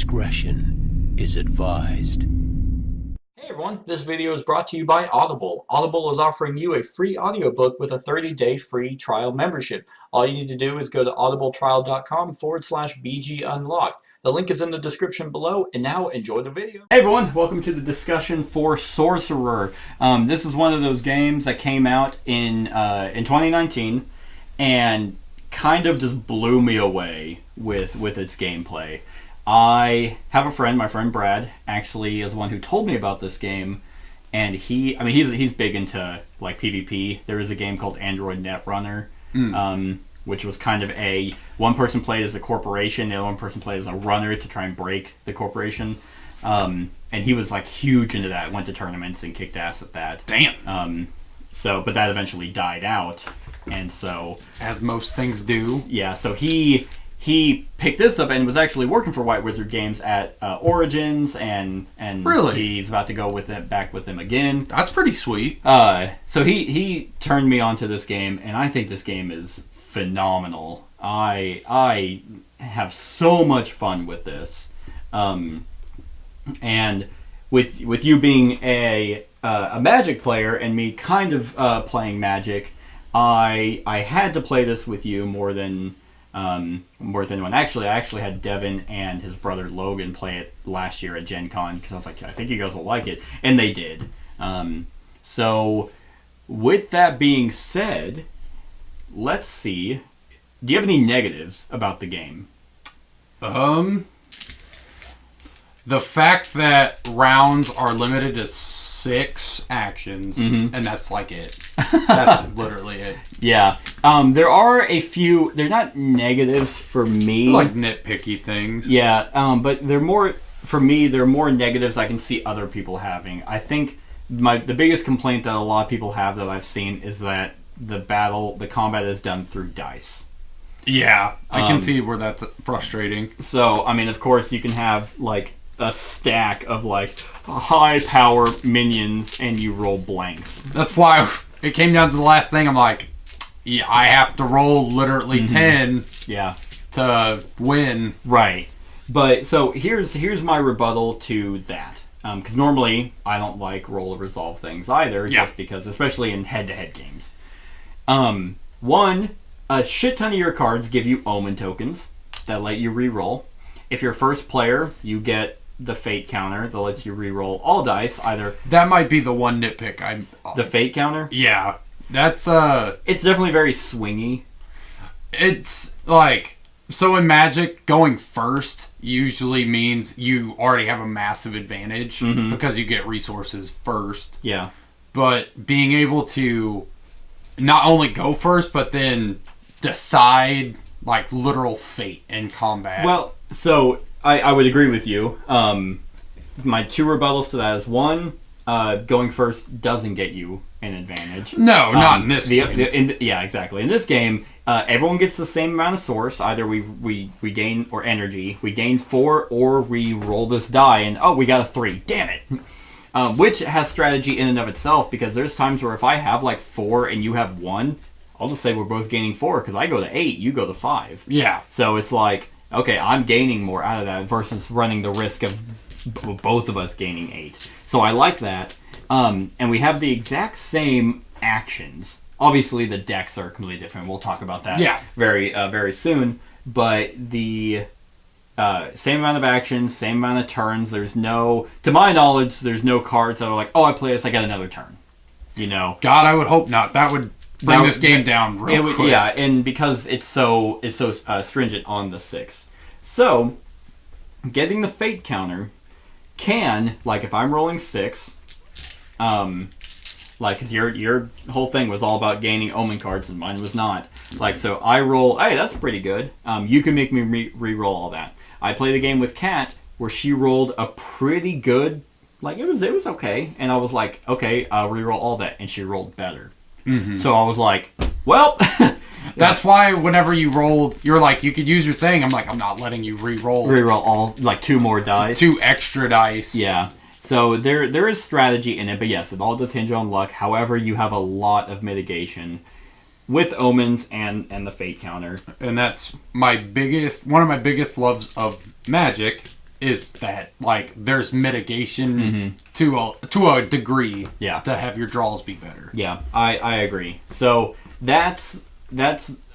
discretion is advised. Hey everyone, this video is brought to you by Audible. Audible is offering you a free audiobook with a 30-day free trial membership. All you need to do is go to audibletrial.com/BGUnlocked. The link is in the description below, and now enjoy the video. Hey everyone, welcome to the discussion for Sorcerer. This is one of those games that came out in 2019 and kind of just blew me away with its gameplay. I have a friend, my friend Brad, actually is the one who told me about this game, and he's big into like PvP. There is a game called Android Netrunner, which was kind of one person played as a corporation, the other one person played as a runner to try and break the corporation. And he was like huge into that, went to tournaments and kicked ass at that. Damn. But that eventually died out, and so as most things do. Yeah, so he picked this up and was actually working for White Wizard Games at Origins, and really? He's about to go back with them again. That's pretty sweet. So he turned me onto this game, and I think this game is phenomenal. I have so much fun with this, and with you being a Magic player and me kind of playing Magic, I had to play this with you more than one. Actually, I actually had Devin and his brother Logan play it last year at Gen Con because I was like, I think you guys will like it, and they did. So with that being said, let's see. Do you have any negatives about the game? The fact that rounds are limited to 6 actions, and that's like it. That's literally it. Yeah. There are a few. They're not negatives for me. Like nitpicky things. Yeah. But they're more for me. They're more negatives I can see other people having. I think the biggest complaint that a lot of people have that I've seen is that the combat is done through dice. Yeah, I can see where that's frustrating. So I mean, of course, you can have like a stack of like high power minions and you roll blanks. That's why it came down to the last thing. I'm like, yeah, I have to roll literally 10 to win. Right. But so here's my rebuttal to that. Because normally I don't like roll or resolve things either, just because, especially in head-to-head games. One, a shit ton of your cards give you omen tokens that let you re-roll. If you're first player, you get the fate counter that lets you re-roll all dice. That might be the one nitpick. The fate counter? Yeah. That's It's definitely very swingy. It's like, so in Magic, going first usually means you already have a massive advantage because you get resources first. Yeah. But being able to not only go first, but then decide like literal fate in combat. Well, so I would agree with you. My two rebuttals to that is one, going first doesn't get you an advantage. No, not in this game. Yeah, exactly. In this game, everyone gets the same amount of source. Either we gain, or energy. We gain 4, or we roll this die, and we got a 3. Damn it! Which has strategy in and of itself, because there's times where if I have like 4 and you have 1, I'll just say we're both gaining 4, because I go to 8, you go to 5. Yeah. So it's like, okay, I'm gaining more out of that versus running the risk of both of us gaining 8. So I like that. And we have the exact same actions. Obviously, the decks are completely different. We'll talk about that very soon. But the same amount of actions, same amount of turns. There's no, to my knowledge, there's no cards that are like, I play this, I get another turn. You know? God, I would hope not. That would bring this game down real quick. Yeah, and because it's so stringent on the 6. So, getting the fate counter can, like if I'm rolling 6, like, because your whole thing was all about gaining omen cards and mine was not. Like, so I roll, hey, that's pretty good. You can make me re-roll all that. I played a game with Kat where she rolled a pretty good, like, it was okay. And I was like, okay, I'll re-roll all that. And she rolled better. So I was like, well. That's why whenever you rolled, you're like, you could use your thing. I'm like, I'm not letting you re-roll. Re-roll all, like, 2 more dice. 2 extra dice. Yeah. So there is strategy in it, but yes, it all does hinge on luck. However, you have a lot of mitigation with omens and the fate counter. And that's one of my biggest loves of Magic is that like there's mitigation to a degree to have your draws be better. Yeah, I agree. So that's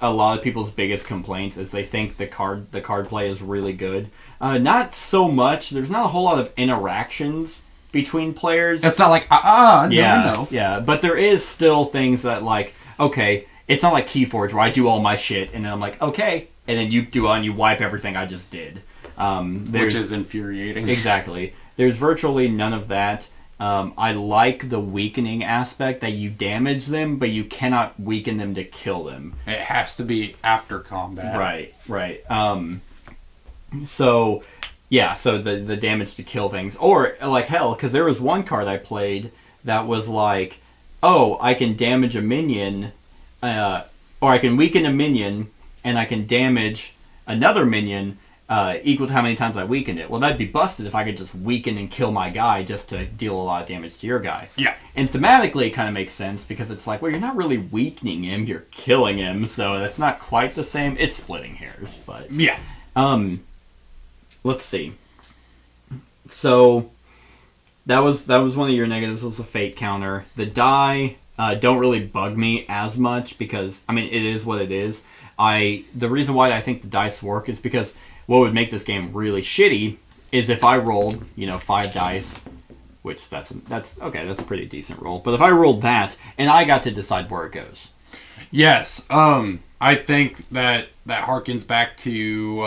a lot of people's biggest complaints is they think the card play is really good. Not so much. There's not a whole lot of interactions between players. It's not like no. Yeah, but there is still things that like, okay, it's not like Keyforge where I do all my shit and then I'm like, okay, and then you do and you wipe everything I just did. Which is infuriating. Exactly. There's virtually none of that. I like the weakening aspect that you damage them, but you cannot weaken them to kill them. It has to be after combat. Right. So the damage to kill things. Or, like, hell, because there was one card I played that was like, oh, I can damage a minion, or I can weaken a minion, and I can damage another minion equal to how many times I weakened it. Well, that'd be busted if I could just weaken and kill my guy just to deal a lot of damage to your guy. Yeah. And thematically, it kind of makes sense because it's like, well, you're not really weakening him, you're killing him, so that's not quite the same. It's splitting hairs, but... Yeah. Let's see. So, that was one of your negatives, was a fate counter. The die don't really bug me as much because, I mean, it is what it is. The reason why I think the dice work is because what would make this game really shitty is if I rolled, 5 dice, which that's okay, that's a pretty decent roll. But if I rolled that and I got to decide where it goes. Yes, I think that harkens back to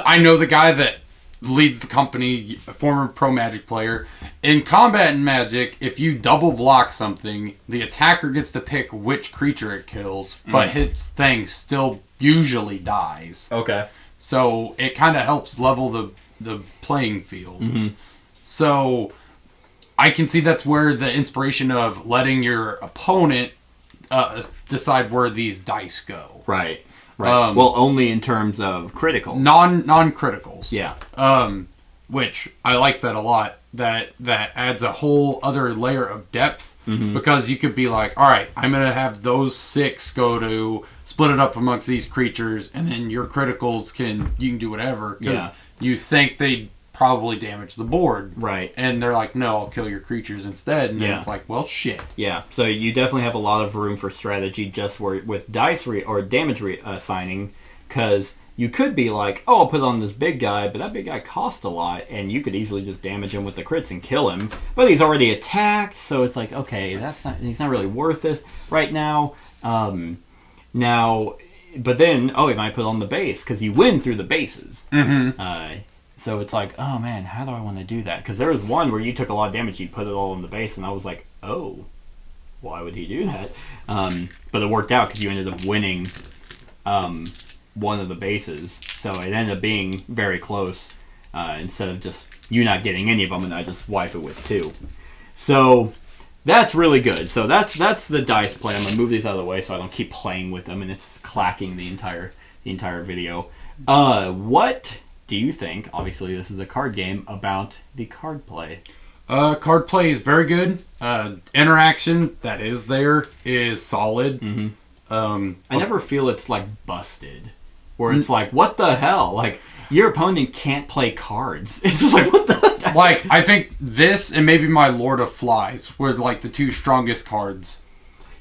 I know the guy that leads the company, a former pro Magic player. In combat in Magic, if you double block something, the attacker gets to pick which creature it kills, but his thing still usually dies. Okay. So it kind of helps level the playing field. Mm-hmm. So I can see that's where the inspiration of letting your opponent decide where these dice go. Right. Well, only in terms of criticals. Non-criticals. Yeah. Which I like that a lot. That adds a whole other layer of depth because you could be like, all right, I'm gonna have those 6 go to split it up amongst these creatures, and then your criticals you can do whatever because you think they probably damage the board, right? And they're like, no, I'll kill your creatures instead, and then it's like, well, shit. Yeah. So you definitely have a lot of room for strategy just with dice or damage assigning, because you could be like, oh, I'll put on this big guy, but that big guy costs a lot, and you could easily just damage him with the crits and kill him. But he's already attacked, so it's like, okay, he's not really worth it right now. But then, he might put on the base, because you win through the bases. Mm-hmm. So it's like, oh man, how do I want to do that? Because there was one where you took a lot of damage, you put it all on the base, and I was like, oh, why would he do that? But it worked out because you ended up winning one of the bases, so it ended up being very close instead of just you not getting any of them and I just wipe it with 2. So that's really good. So that's the dice play. I'm gonna move these out of the way so I don't keep playing with them and it's just clacking the entire video. What do you think? Obviously, this is a card game about the card play. Card play is very good. Interaction that is there is solid. Mm-hmm. I never feel it's like busted, where it's like, what the hell? Like, your opponent can't play cards. It's just like, what the? Like, I think this and maybe my Lord of Flies were like the 2 strongest cards.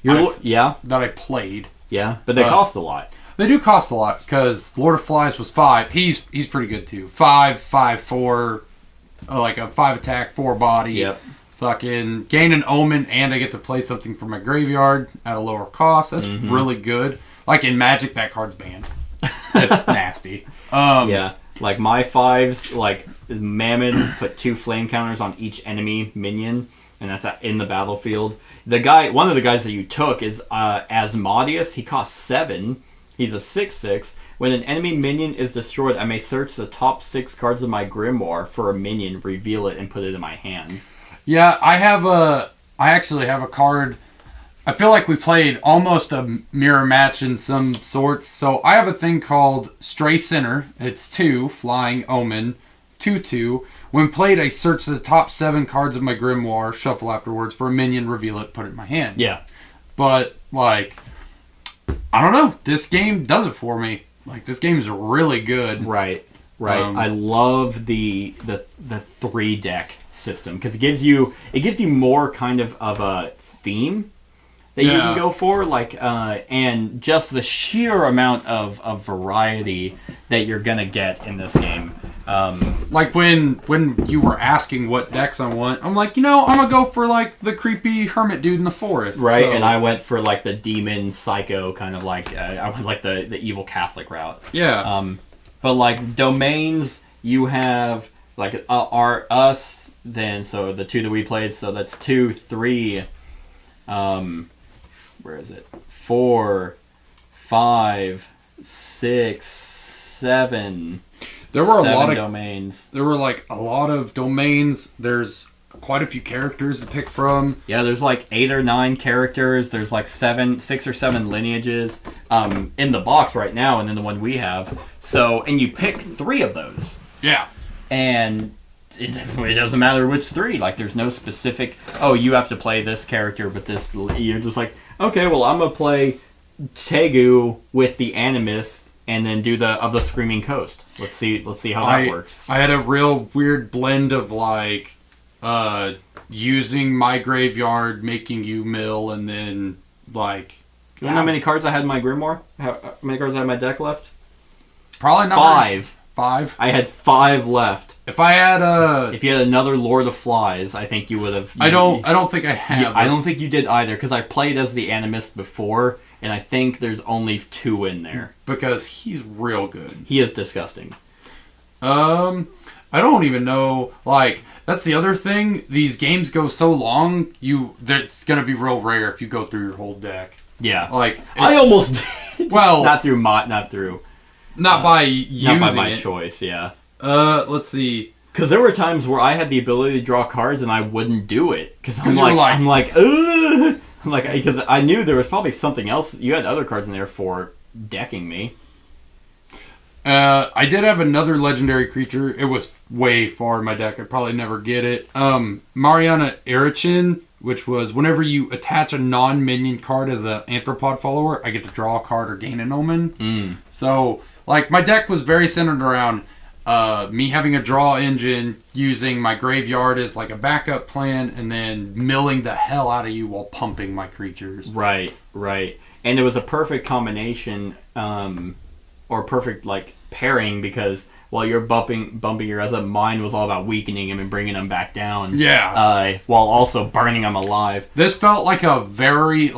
That I played. Yeah, but they cost a lot. They do cost a lot because Lord of Flies was 5. He's pretty good too. 5, 4, like a 5 attack, 4 body. Yep. Fucking gain an omen and I get to play something from my graveyard at a lower cost. That's really good. Like in Magic, that card's banned. It's nasty. Yeah, like my 5s, like Mammon put 2 flame counters on each enemy minion, and that's in the battlefield. One of the guys that you took is Asmodeus. He costs 7. He's a 6/6. When an enemy minion is destroyed, I may search the top 6 cards of my grimoire for a minion, reveal it, and put it in my hand. Yeah, I actually have a card. I feel like we played almost a mirror match in some sorts. So I have a thing called Stray Sinner. It's 2, Flying Omen, 2/2. When played, I search the top 7 cards of my grimoire, shuffle afterwards for a minion, reveal it, put it in my hand. Yeah. But, like, I don't know. This game does it for me. Like, this game's really good. Right. I love the 3-deck system because it gives you more kind of a theme that you can go for, like, and just the sheer amount of variety that you're gonna get in this game. Like when you were asking what decks I want, I'm like, I'm gonna go for like the creepy hermit dude in the forest, right? So. And I went for like the demon psycho kind of like I went like the evil Catholic route. Yeah. But like domains, you have like are us then, so the 2 that we played, so that's 2, 3. Where is it? 4, 5, 6, 7. There were a lot of domains. There were like a lot of domains. There's quite a few characters to pick from. Yeah, there's like 8 or 9 characters. There's like 6 or 7 lineages in the box right now, and then the one we have. So, and you pick 3 of those. Yeah. And it doesn't matter which 3. Like, there's no specific, you have to play this character, but this, you're just like, okay, well, I'm going to play Tegu with the Animist and then do the Screaming Coast. Let's see how that works. I had a real weird blend of, like, using my graveyard, making you mill, and then, like... You know how many cards I had in my Grimoire? How many cards I had in my deck left? Probably not 5. 5? I had 5 left. If I had If you had another Lord of Flies, I think you would have... I don't think I have. I don't think you did either, because I've played as the Animist before, and I think there's only 2 in there. Because he's real good. He is disgusting. I don't even know, like... That's the other thing. These games go so long, it's going to be real rare if you go through your whole deck. Yeah. Like... I almost did. Well... Not by using my it. choice, yeah. Let's see. Because there were times where I had the ability to draw cards and I wouldn't do it. Because I'm like, ugh! I'm like, because I knew there was probably something else. You had other cards in there for decking me. I did have another legendary creature. It was way far in my deck. I'd probably never get it. Mariana Erichin, which was whenever you attach a non-minion card as an Anthropod follower, I get to draw a card or gain an omen. So, like, my deck was very centered around me having a draw engine, using my graveyard as, like, a backup plan, and then milling the hell out of you while pumping my creatures. Right. And it was a perfect combination, or perfect, like, pairing, because while you're bumping your as mine was all about weakening him and bringing him back down. Yeah. While also burning him alive. This felt like a very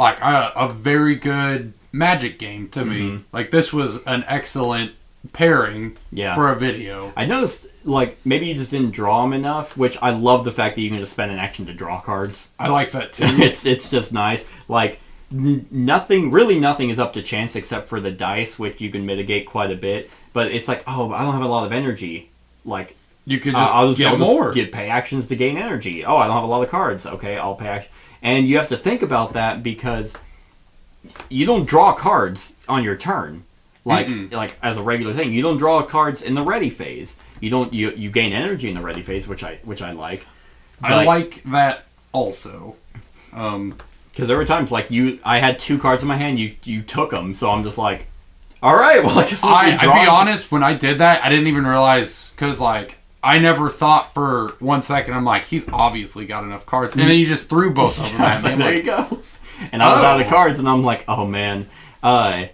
good Magic game to me. Like, this was an excellent pairing for a video. I noticed, like, maybe you just didn't draw them enough, which I love the fact that you can just spend an action to draw cards. I like that too. It's just nice. Like, nothing is up to chance except for the dice, which you can mitigate quite a bit. But it's like, I don't have a lot of energy. Like, you could just get more. Get pay actions to gain energy. I don't have a lot of cards. Okay, I'll pay action. And you have to think about that because you don't draw cards on your turn. Like as a regular thing. You don't draw cards in the ready phase. You gain energy in the ready phase, which I like. I like that also. Because there were times like I had 2 cards in my hand, you took them, so I'm just like, all right, well, I guess I'd be honest, when I did that, I didn't even realize, because, like, I never thought for 1 second, I'm like, he's obviously got enough cards. And then you just threw both of them at me. There you go. And I was out of cards, and I'm like, oh, man. So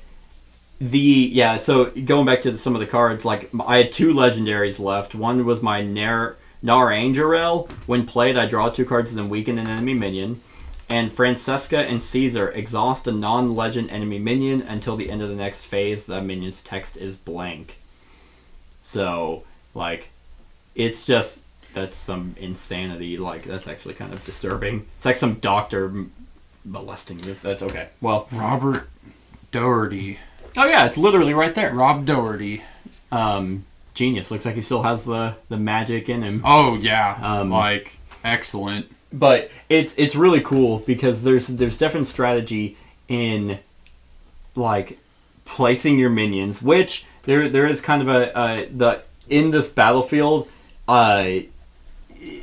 going back to some of the cards, like, I had 2 legendaries left. One was my Naranjarel. When played, I draw 2 cards and then weaken an enemy minion. And Francesca and Caesar exhaust a non-legend enemy minion until the end of the next phase. The minion's text is blank. So, like, it's just, that's some insanity. Like, that's actually kind of disturbing. It's like some doctor molesting this. That's okay. Well, Robert Doherty. Oh yeah, it's literally right there. Rob Doherty. Genius. Looks like he still has the magic in him. Oh yeah. Like, excellent. But it's really cool because there's different strategy in, like, placing your minions, which there is kind of in this battlefield,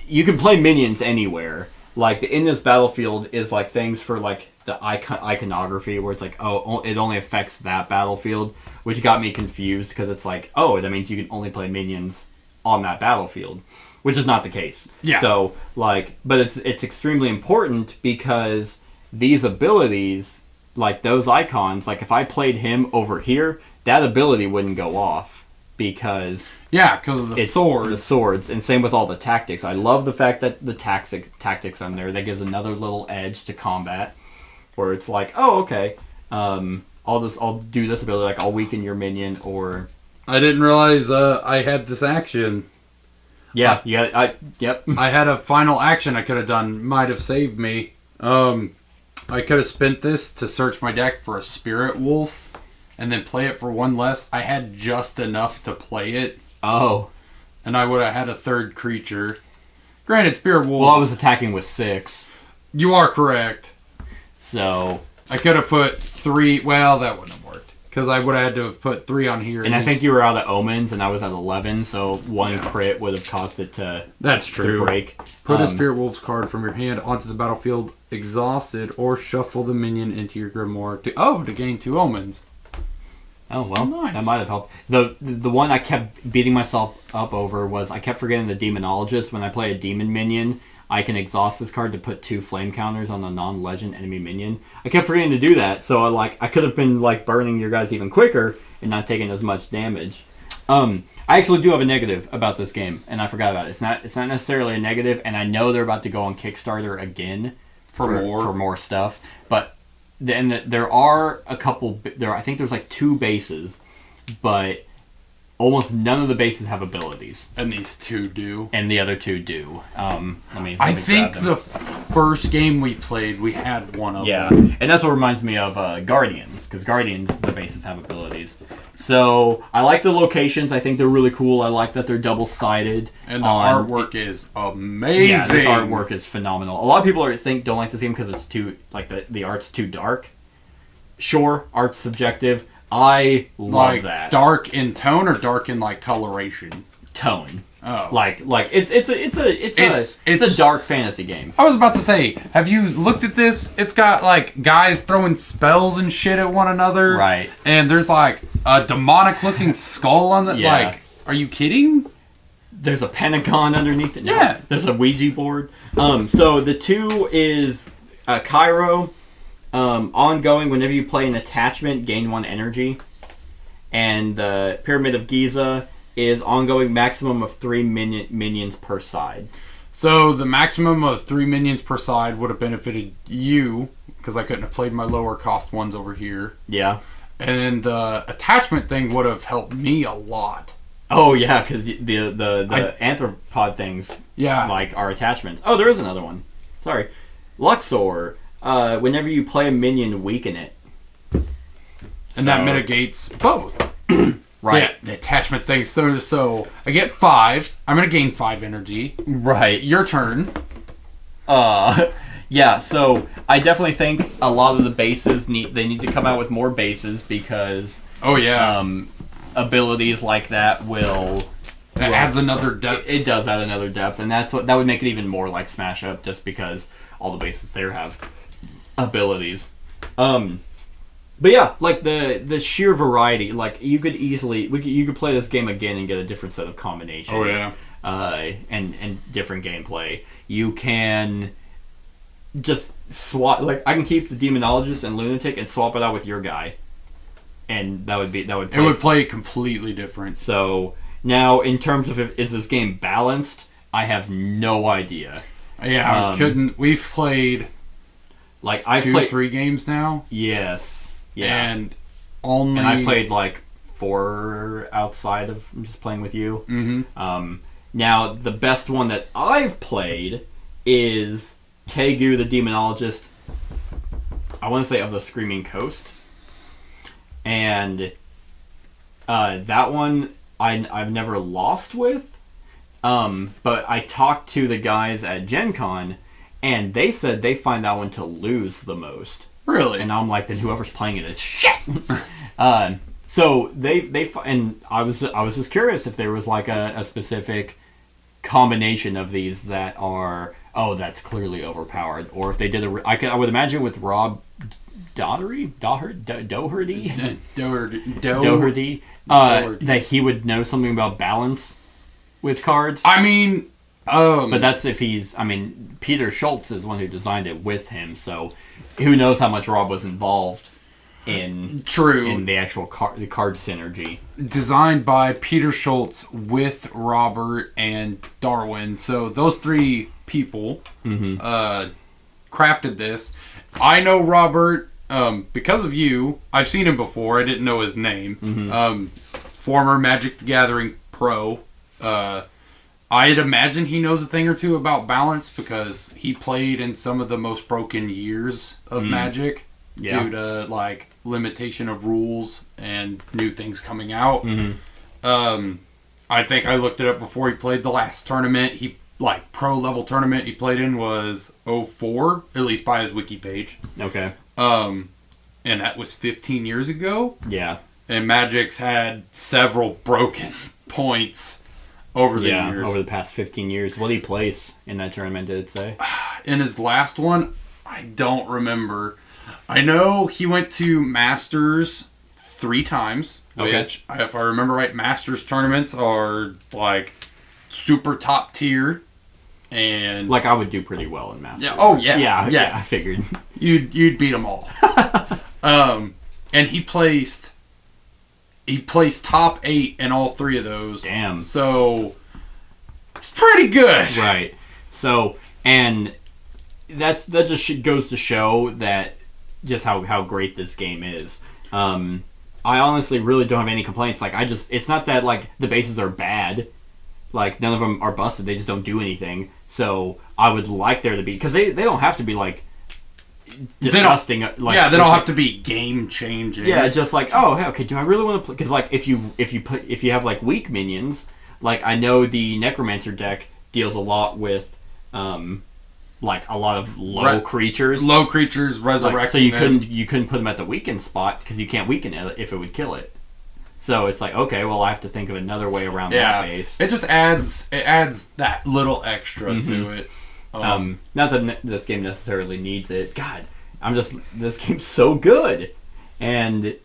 you can play minions anywhere. like in this battlefield is like things for like the iconography where it's like, oh, it only affects that battlefield, which got me confused because it's like, oh, that means you can only play minions on that battlefield, which is not the case. Yeah. So like, but it's extremely important because these abilities, like those icons, like if I played him over here, that ability wouldn't go off. Because of the swords. The swords, and same with all the tactics. I love the fact that the tactics on there. That gives another little edge to combat, where it's like, oh, okay, I'll do this ability, like I'll weaken your minion, or I didn't realize I had this action. Yep. I had a final action I could have done. Might have saved me. I could have spent this to search my deck for a spirit wolf. And then play it for one less. I had just enough to play it. Oh. And I would have had a third creature. Granted, Spirit Wolf... Well, I was attacking with 6. You are correct. So... I could have put 3... Well, that wouldn't have worked. Because I would have had to have put 3 on here. And I think you were out of Omens, and I was at 11, so one crit would have caused it to... That's true. To break. Put a Spirit Wolf's card from your hand onto the battlefield exhausted, or shuffle the minion into your Grimoire to gain 2 Omens. Oh, well, nice. That might have helped. The one I kept beating myself up over was I kept forgetting the Demonologist. When I play a Demon minion, I can exhaust this card to put 2 flame counters on a non-legend enemy minion. I kept forgetting to do that, so I could have been like burning your guys even quicker and not taking as much damage. I actually do have a negative about this game, and I forgot about it. It's not necessarily a negative, and I know they're about to go on Kickstarter again for more stuff, but... And there are a couple. I think there's like 2 bases, but almost none of the bases have abilities. And these 2 do. And the other 2 do. I think the first game we played, we had one of them. Yeah, and that's what reminds me of Guardians, because Guardians, the bases have abilities. So I like the locations. I think they're really cool. I like that they're double-sided. And the artwork is amazing. Yeah, this artwork is phenomenal. A lot of people don't like this game because it's too the art's too dark. Sure, art's subjective. I love that. Dark in tone or dark in like coloration? Tone. Oh, it's a dark fantasy game. I was about to say, have you looked at this? It's got like guys throwing spells and shit at one another, right? And there's like a demonic-looking skull on the. Yeah. Like, are you kidding? There's a pentagon underneath it. Yeah. There's a Ouija board. So the 2 is Cairo. Ongoing. Whenever you play an attachment, gain 1 energy, and the Pyramid of Giza is ongoing, maximum of 3 minions per side. So the maximum of 3 minions per side would have benefited you, because I couldn't have played my lower cost ones over here. Yeah. And the attachment thing would have helped me a lot. Oh yeah, because the anthropod things, like are attachments. Oh, there is another one. Sorry, Luxor. Whenever you play a minion, weaken it. And that mitigates both. Right. Yeah, the attachment thing. So I get 5. I'm going to gain 5 energy. Right. Your turn. Yeah, so I definitely think a lot of the bases need to come out with more bases because... Oh, yeah. Abilities like that will... It adds another depth. It does add another depth, and that would make it even more like Smash Up just because all the bases there have abilities. But yeah, like the sheer variety, like you could play this game again and get a different set of combinations. Oh yeah. And different gameplay. You can just swap. Like I can keep the Demonologist and Lunatic and swap it out with your guy, and it would play completely different. So now, in terms of is this game balanced, I have no idea. Yeah, we've played like I've 3 games now. Yes. Yeah. And I've played like 4 outside of just playing with you. Mm-hmm. Now the best one that I've played is Tegu the Demonologist. I want to say of the Screaming Coast, and that one I've never lost with. But I talked to the guys at Gen Con, and they said they find that one to lose the most. Really? And I'm like, then whoever's playing it is shit. So and I was just curious if there was like a specific combination of these that are oh, that's clearly overpowered. Or if they did I would imagine with Rob Doherty, that he would know something about balance with cards. I mean, but that's if he's. I mean, Peter Schultz is one who designed it with him, so who knows how much Rob was involved in the actual the card synergy. Designed by Peter Schultz with Robert and Darwin, so those three people crafted this. I know Robert because of you. I've seen him before. I didn't know his name. Former Magic the Gathering pro. I'd imagine he knows a thing or two about balance because he played in some of the most broken years of Magic due to like limitation of rules and new things coming out. I think I looked it up before he played the last tournament. He pro level tournament he played in was 04, at least by his wiki page. Okay. And that was 15 years ago. Yeah. And Magic's had several broken points over the years. Over the past 15 years. What did he place in that tournament, did it say? In his last one, I don't remember. I know he went to Masters 3 times, which, if I remember right, Masters tournaments are, like, super top tier. And like, I would do pretty well in Masters. Yeah. Oh, yeah. Yeah, I figured. You'd beat them all. And he placed top 8 in all 3 of those. Damn. So it's pretty good. Right. So, and that just goes to show that just how great this game is. I honestly really don't have any complaints. Like, it's not that like the bases are bad. Like, none of them are busted. They just don't do anything. So I would like there to be, because they don't have to be like disgusting. They don't have to be game changing. Yeah, just like, oh, hey, okay, do I really want to play? Because like if you have like weak minions, like I know the Necromancer deck deals a lot with like a lot of low creatures, resurrecting. Like, so you couldn't put them at the weakened spot because you can't weaken it if it would kill it. So it's like, okay, well, I have to think of another way around that base. It just adds that little extra to it. Not that this game necessarily needs it. God, this game's so good, and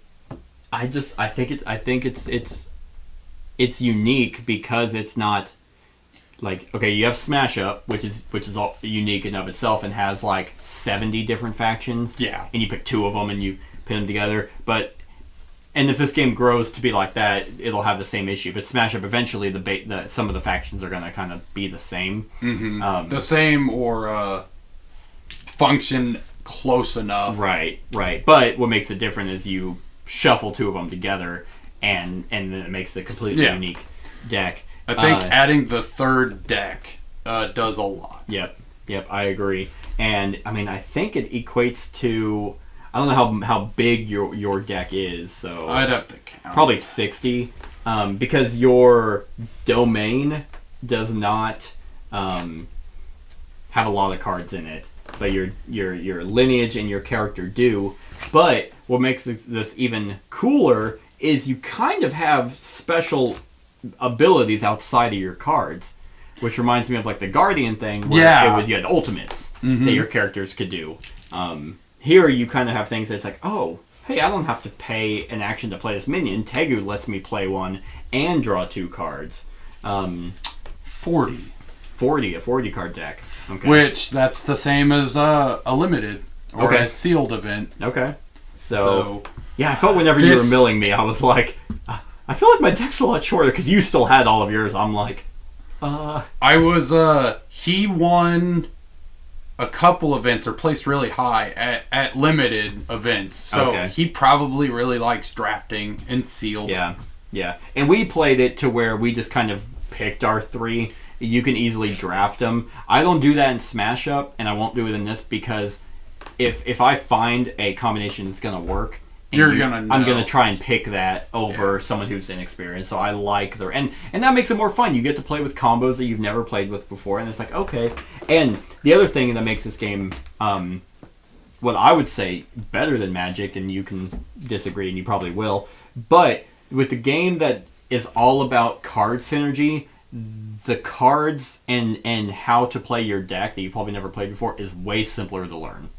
I think it's unique because it's not like, okay, you have Smash Up, which is all unique in of itself and has like 70 different factions. Yeah, and you pick 2 of them and you pin them together, And if this game grows to be like that, it'll have the same issue. But Smash Up, eventually, some of the factions are going to kind of be the same. The same or function close enough. Right. But what makes it different is you shuffle 2 of them together, and then it makes a completely unique deck. I think adding the 3rd deck does a lot. Yep, I agree. And, I mean, I think it equates to... I don't know how big your deck is, so I'd have to count. Probably 60, because your domain does not have a lot of cards in it, but your lineage and your character do. But what makes this even cooler is you kind of have special abilities outside of your cards, which reminds me of like the Guardian thing, where you had ultimates that your characters could do. Here you kind of have things that's like, oh, hey, I don't have to pay an action to play this minion. Tegu lets me play one and draw 2 cards. 40 card deck. Okay. Which, that's the same as a limited or a sealed event. Okay. So yeah, I felt whenever you were milling me, I was like, I feel like my deck's a lot shorter because you still had all of yours. I'm like, I was, he won a couple events or placed really high at limited events. So he probably really likes drafting and sealed. Yeah. And we played it to where we just kind of picked our 3. You can easily draft them. I don't do that in Smash Up, and I won't do it in this because if I find a combination that's going to work, I'm going to try and pick that over someone who's inexperienced. So I like and that makes it more fun. You get to play with combos that you've never played with before, and it's like, okay. And the other thing that makes this game, what I would say better than Magic, and you can disagree, and you probably will, but with the game that is all about card synergy, the cards and how to play your deck that you probably never played before is way simpler to learn.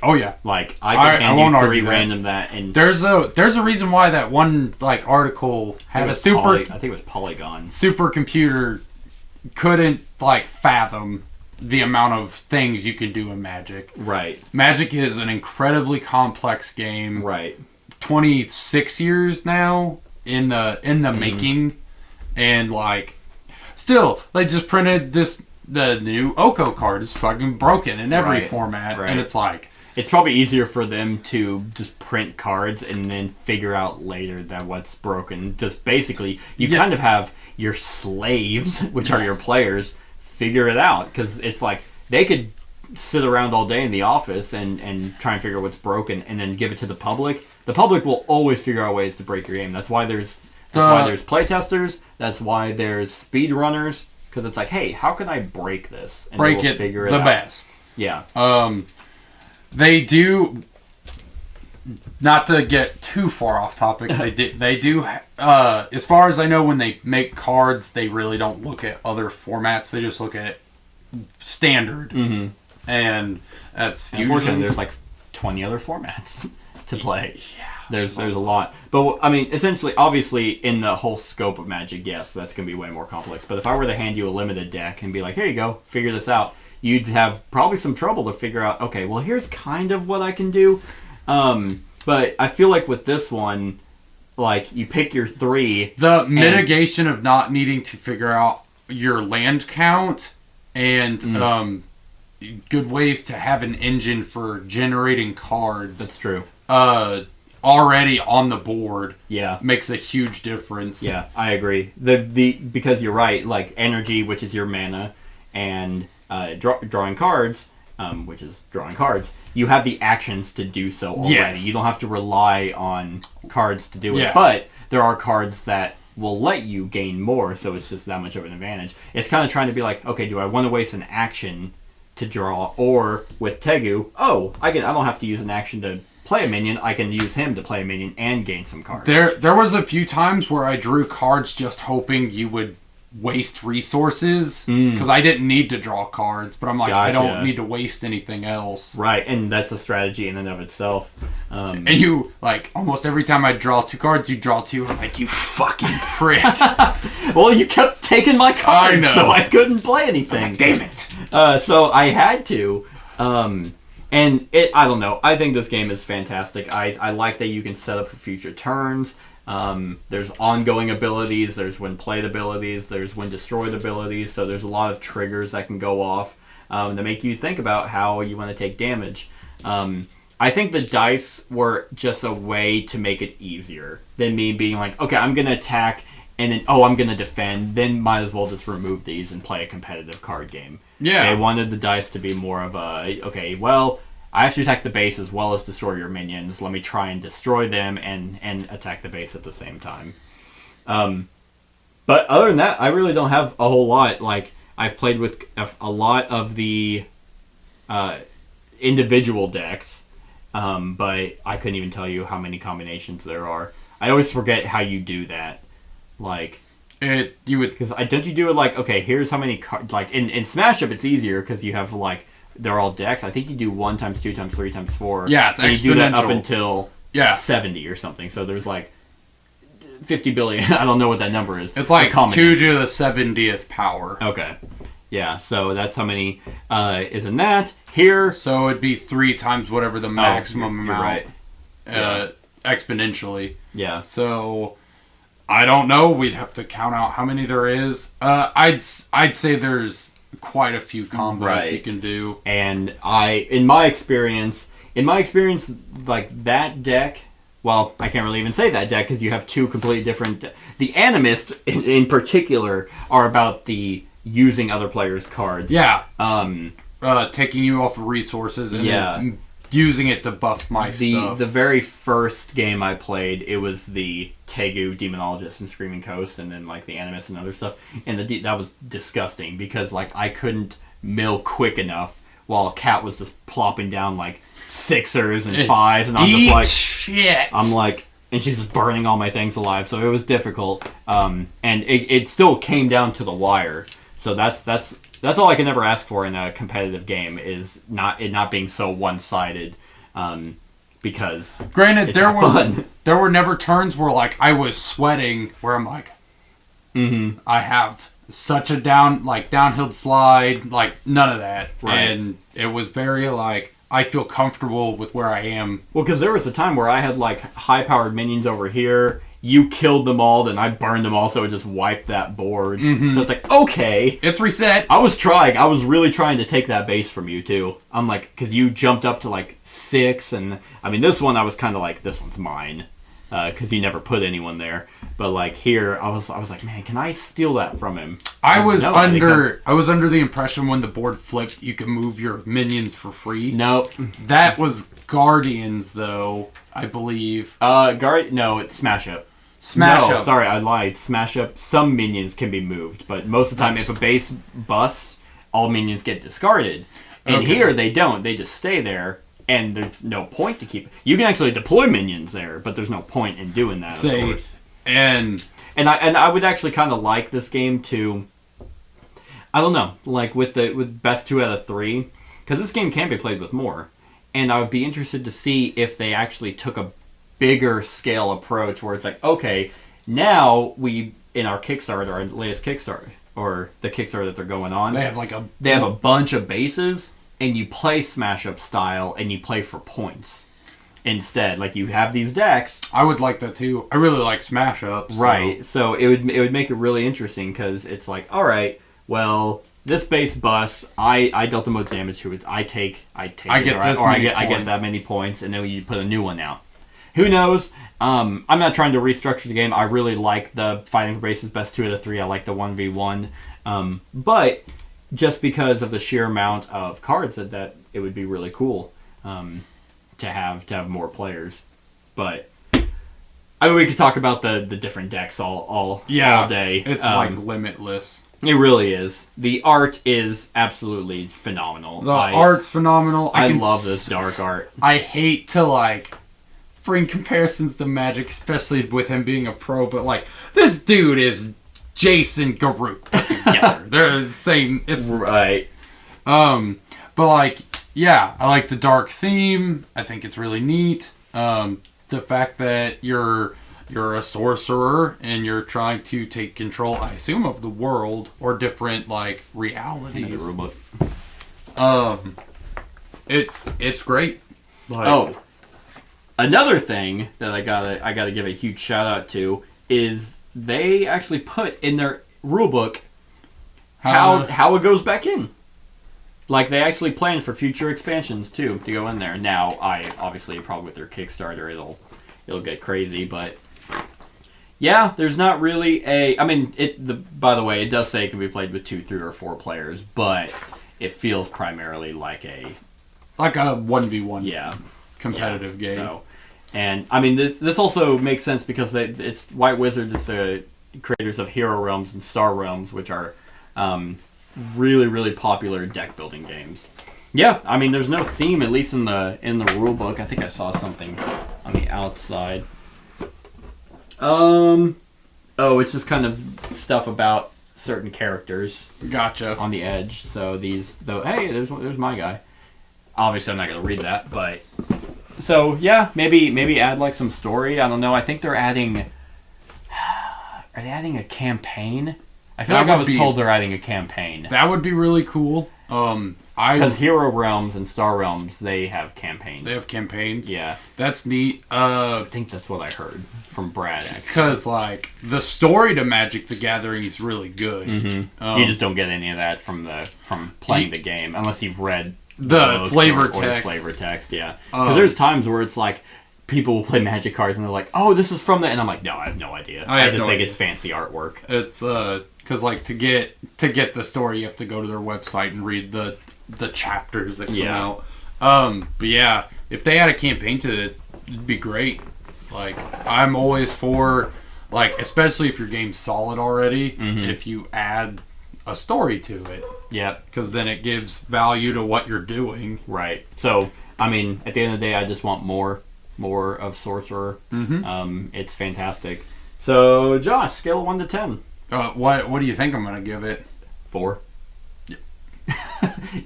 Oh yeah, like I can hand won't you argue 3 random that, and there's a reason why that one like article had a super. I think it was Polygon. Supercomputer couldn't like fathom the amount of things you can do in Magic. Right. Magic is an incredibly complex game. Right. 26 years now in the making, and like still they just printed the new Oko card is fucking broken in every format, and it's like. It's probably easier for them to just print cards and then figure out later that what's broken. Just basically, you kind of have your slaves, which are your players, figure it out. Because it's like, they could sit around all day in the office and try and figure out what's broken and then give it to the public. The public will always figure out ways to break your game. That's why there's playtesters. That's why there's speedrunners. Because it's like, hey, how can I break this? And break it figure the out. best. Yeah. They do, not to get too far off topic, they do, as far as I know, when they make cards, they really don't look at other formats. They just look at standard. Mm-hmm. And that's unfortunately, there's like 20 other formats to play. Yeah. There's a lot. But, I mean, essentially, obviously, in the whole scope of Magic, yes, that's going to be way more complex. But if I were to hand you a limited deck and be like, here you go, figure this out, you'd have probably some trouble to figure out, okay, well, here's kind of what I can do. But I feel like with this one, like, you pick your 3. The mitigation of not needing to figure out your land count and good ways to have an engine for generating cards. That's true. Already on the board. Yeah. Makes a huge difference. Yeah, I agree. Because you're right, like, energy, which is your mana, and... drawing cards, which is drawing cards, you have the actions to do so already. Yes. You don't have to rely on cards to do it. But there are cards that will let you gain more, so it's just that much of an advantage. It's kind of trying to be like, okay, do I want to waste an action to draw? Or with Tegu, I don't have to use an action to play a minion. I can use him to play a minion and gain some cards. There was a few times where I drew cards just hoping you would waste resources because I didn't need to draw cards, but I'm like, I don't need to waste anything else. Right, and that's a strategy in and of itself. And you, like, almost every time I draw 2 cards, you draw 2. I'm like, you fucking prick. Well, you kept taking my cards, so I couldn't play anything. Like, damn it. So I had to. And I don't know. I think this game is fantastic. I like that you can set up for future turns. There's ongoing abilities, there's when played abilities, there's when destroyed abilities, so there's a lot of triggers that can go off to make you think about how you want to take damage. I think the dice were just a way to make it easier than me being like, okay, I'm going to attack, and then, I'm going to defend, then might as well just remove these and play a competitive card game. Yeah. They wanted the dice to be more of a, okay, well... I have to attack the base as well as destroy your minions. Let me try and destroy them and attack the base at the same time. But other than that, I really don't have a whole lot. Like, I've played with a lot of the individual decks, but I couldn't even tell you how many combinations there are. I always forget how you do that. Like... You would... Because don't you do it like, okay, here's how many cards... Like, in Smash Up, it's easier because you have, like... They're all decks. I think you do 1 times 2 times 3 times 4. Yeah, it's exponential. And you do that up until 70 or something. So there's like 50 billion. I don't know what that number is. It's like 2 to the 70th power. Okay. Yeah, so that's how many is in that. Here. So it'd be 3 times whatever the maximum amount. Right. Exponentially. Yeah. So I don't know. We'd have to count out how many there is. I'd say there's quite a few combos you can do. And in my experience, like that deck, well, I can't really even say that deck because you have 2 completely different... The Animist, in particular, are about the using other players' cards. Yeah. Taking you off of resources and then using it to buff my stuff. The very first game I played, it was the Tegu, Demonologist, and Screaming Coast, and then like the Animus and other stuff. And that was disgusting because like I couldn't mill quick enough while Cat was just plopping down like 6ers and 5s, and I'm just like, shit. I'm like, and she's just burning all my things alive. So it was difficult, and it still came down to the wire. So that's all I can ever ask for in a competitive game is not being so one-sided. Because granted, there were never turns where like I was sweating, where I'm like, I have such a downhill slide, like none of that, right. And it was very like I feel comfortable with where I am. Well, because there was a time where I had like high-powered minions over here. You killed them all, then I burned them all, so it just wiped that board. So it's like, okay. It's reset. I was really trying to take that base from you, too. I'm like, because you jumped up to like 6, and I mean, this one I was kind of like, this one's mine. Because you never put anyone there. But like here, I was like, man, can I steal that from him? I was under the impression when the board flipped, you could move your minions for free. Nope. That was Guardians, though, I believe. No, it's Smash Up. Up. Sorry, I lied. Smash Up. Some minions can be moved, but most of the time, if a base busts, all minions get discarded. And here they don't. They just stay there. And there's no point to keep. You can actually deploy minions there, but there's no point in doing that. Of course. And I would actually kind of like this game to. I don't know, like with best 2 out of 3, because this game can be played with more, and I would be interested to see if they actually took a bigger scale approach where it's like, okay, now we in our Kickstarter, our latest Kickstarter, or the Kickstarter that they're going on, they have a bunch of bases. And you play Smash Up style, and you play for points instead. Like you have these decks. I would like that too. I really like Smash Up. So. Right. So it would make it really interesting because it's like, all right, well, this base bus, I dealt the most damage to it. I get that many points, and then you put a new one out. Who knows? I'm not trying to restructure the game. I really like the fighting for bases best 2 out of 3. I like the 1v1, but. Just because of the sheer amount of cards that it would be really cool to have more players. But I mean, we could talk about the different decks all day. It's like limitless. It really is. The art is absolutely phenomenal. The art's phenomenal. I love this dark art. I hate to like bring comparisons to Magic, especially with him being a pro, but like this dude is Jason Garuk together. They're the same. It's right. But like, yeah, I like the dark theme. I think it's really neat. The fact that you're a sorcerer and you're trying to take control, I assume, of the world or different like realities. It's great. Like, another thing that I gotta give a huge shout out to is. They actually put in their rulebook how it goes back in. Like, they actually planned for future expansions, too, to go in there. Now, obviously, probably with their Kickstarter, it'll get crazy, but... Yeah, there's not really a... I mean, by the way, it does say it can be played with 2, 3, or 4 players, but it feels primarily like a 1v1 competitive game. So, and I mean, this also makes sense because it's White Wizard is the creators of Hero Realms and Star Realms, which are really, really popular deck building games. Yeah, I mean, there's no theme, at least in the rule book. I think I saw something on the outside. It's just kind of stuff about certain characters. Gotcha. On the edge. So hey, there's my guy. Obviously, I'm not gonna read that, but. So yeah, maybe add like some story. I don't know. I think they're adding. Are they adding a campaign? I feel like I was told they're adding a campaign. That would be really cool. Because Hero Realms and Star Realms, they have campaigns. They have campaigns. Yeah, that's neat. I think that's what I heard from Brad. Because like the story to Magic the Gathering is really good. Mm-hmm. You just don't get any of that from playing the game unless you've read. The flavor text, yeah. Because there's times where it's like people will play Magic cards and they're like, "Oh, this is from that," and I'm like, "No, I have no idea. I just think it's fancy artwork." It's because like to get the story, you have to go to their website and read the chapters that come out. But yeah, if they add a campaign to it, it'd be great. Like I'm always for like, especially if your game's solid already, if you add a story to it. Yep. Because then it gives value to what you're doing. Right. So, I mean, at the end of the day, I just want more. more of Sorcerer. It's fantastic. So, Josh, scale of 1 to 10. What do you think I'm gonna give it? 4.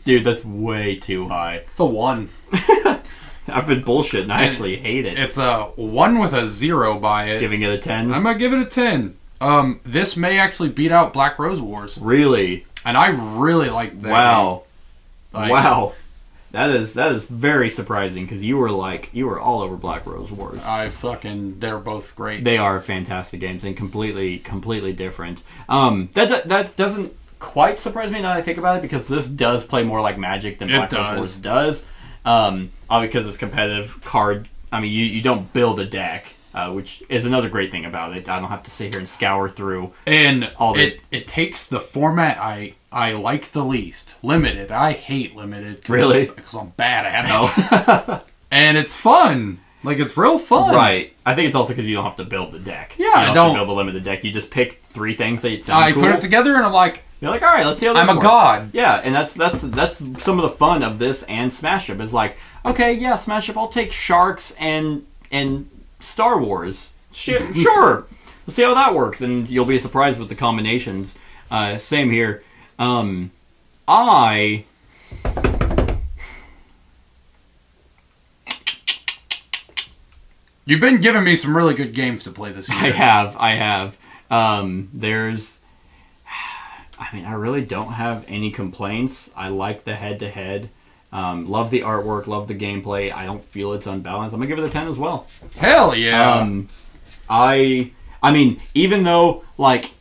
Dude, that's way too high. It's a 1. I've been bullshitting. I actually hate it. It's a 1 with a 0 by it. Giving it a 10? I'm gonna give it a 10. This may actually beat out Black Rose Wars. Really? And I really like that. Wow. Game. Wow. That is very surprising because you were all over Black Rose Wars. They're both great. They are fantastic games and completely different. That doesn't quite surprise me now that I think about it because this does play more like Magic than Black Rose Wars does. Because it's competitive card. I mean, you don't build a deck, which is another great thing about it. I don't have to sit here and scour through. And it takes the format I like the least. Limited. I hate limited. Really? Because I'm bad at it. And it's fun. Like, it's real fun. Right. I think it's also because you don't have to build the deck. Yeah, you don't I don't. have to build a limited deck. You just pick 3 things that sound I cool. put it together and I'm like... You're like, all right, let's see how this I'm works. a god. Yeah, and that's some of the fun of this and Smash Up is like, okay, yeah, Smash Up, I'll take Sharks and Star Wars. Shit, sure. Let's see how that works, and you'll be surprised with the combinations. Same here. You've been giving me some really good games to play this year. I have. I really don't have any complaints. I like the head-to-head. Love the artwork, love the gameplay. I don't feel it's unbalanced. I'm going to give it a 10 as well. Hell yeah. I mean, even though, like,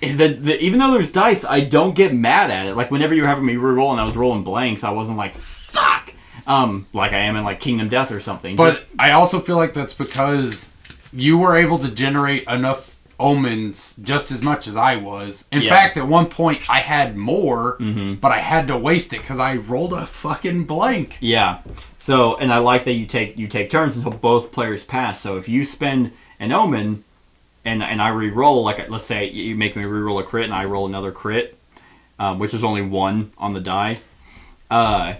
even though there's dice, I don't get mad at it. Like, whenever you were having me reroll and I was rolling blanks, I wasn't like, fuck! Like I am in, like, Kingdom Death or something. But I also feel like that's because you were able to generate enough omens just as much as I was. In fact, at one point I had more, but I had to waste it because I rolled a fucking blank. Yeah. So, and I like that you take turns until both players pass. So if you spend an omen and I re-roll, like let's say you make me re-roll a crit and I roll another crit, which is only 1 on the die, and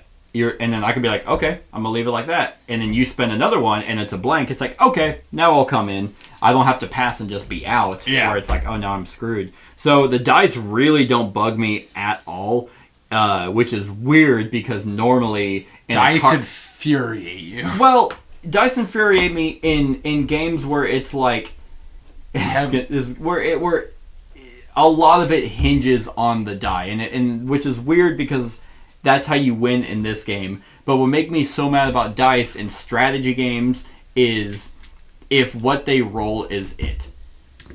then I can be like, okay, I'm gonna leave it like that. And then you spend another one and it's a blank. It's like, okay, now I'll come in. I don't have to pass and just be out. Yeah. Where it's like, oh, now I'm screwed. So the dice really don't bug me at all, which is weird because normally Dice infuriate you. Well, dice infuriate me in games where it's like where a lot of it hinges on the die, and which is weird because that's how you win in this game. But what makes me so mad about dice in strategy games is if what they roll is it.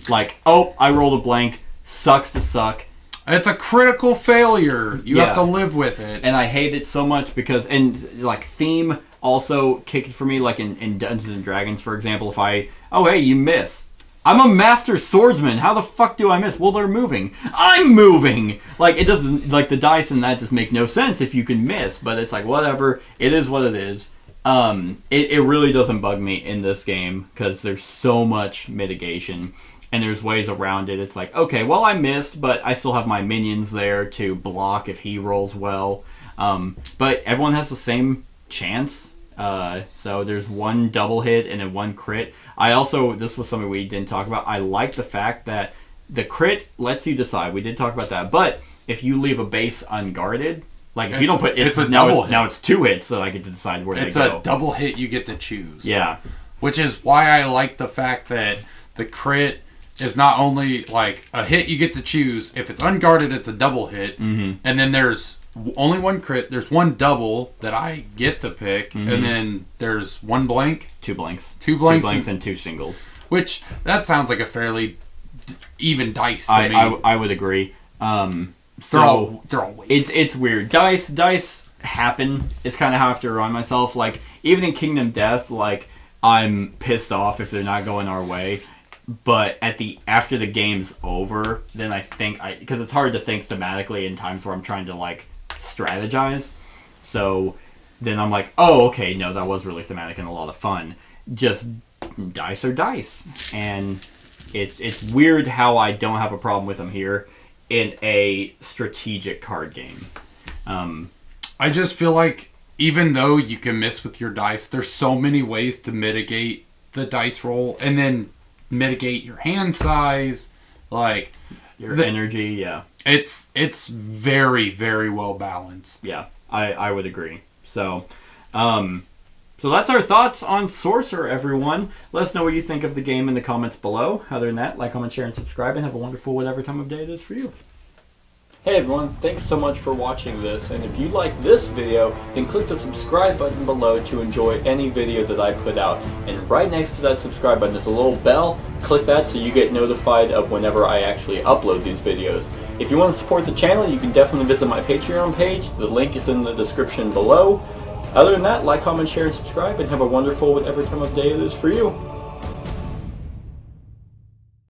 Like, oh, I rolled a blank, sucks to suck. It's a critical failure. You have to live with it. And I hate it so much because, and like theme also kicked for me, like in Dungeons and Dragons, for example, hey, you miss. I'm a master swordsman. How the fuck do I miss? Well, they're moving. I'm moving! Like, it doesn't, like, the dice and that just make no sense if you can miss, but it's like, whatever. It is what it is. It really doesn't bug me in this game because there's so much mitigation and there's ways around it. It's like, okay, well, I missed, but I still have my minions there to block if he rolls well. But everyone has the same chance. So there's 1 double hit and then 1 crit. This was something we didn't talk about. I like the fact that the crit lets you decide. We did talk about that. But if you leave a base unguarded, like if you don't put it's a double hit. Now it's 2 hits, so I get to decide where they go. It's a double hit you get to choose. Yeah. Which is why I like the fact that the crit is not only like a hit you get to choose. If it's unguarded, it's a double hit. And then there's only 1 crit. There's 1 double that I get to pick. And then there's 1 blank. 2 blanks. 2 blanks. 2 blanks and 2 singles. Which, that sounds like a fairly even dice to me. I would agree. They're all weird. It's weird. Dice happen. It's kind of how I have to remind myself. Like, even in Kingdom Death, like, I'm pissed off if they're not going our way. But after the game's over, then I think because it's hard to think thematically in times where I'm trying to like strategize. So then I'm like, oh, okay, no, that was really thematic and a lot of fun. Just dice are dice, and it's weird how I don't have a problem with them here in a strategic card game. I just feel like even though you can miss with your dice, there's so many ways to mitigate the dice roll and then mitigate your hand size, like your energy. Yeah, it's very, very well balanced. Yeah, I would agree. So, so that's our thoughts on Sorcerer, everyone. Let us know what you think of the game in the comments below. Other than that, like, comment, share, and subscribe, and have a wonderful whatever time of day it is for you. Hey everyone, thanks so much for watching this, and if you like this video, then click the subscribe button below to enjoy any video that I put out. And right next to that subscribe button is a little bell. Click that so you get notified of whenever I actually upload these videos. If you want to support the channel, you can definitely visit my Patreon page. The link is in the description below. Other than that, like, comment, share, and subscribe, and have a wonderful whatever time of day it is for you.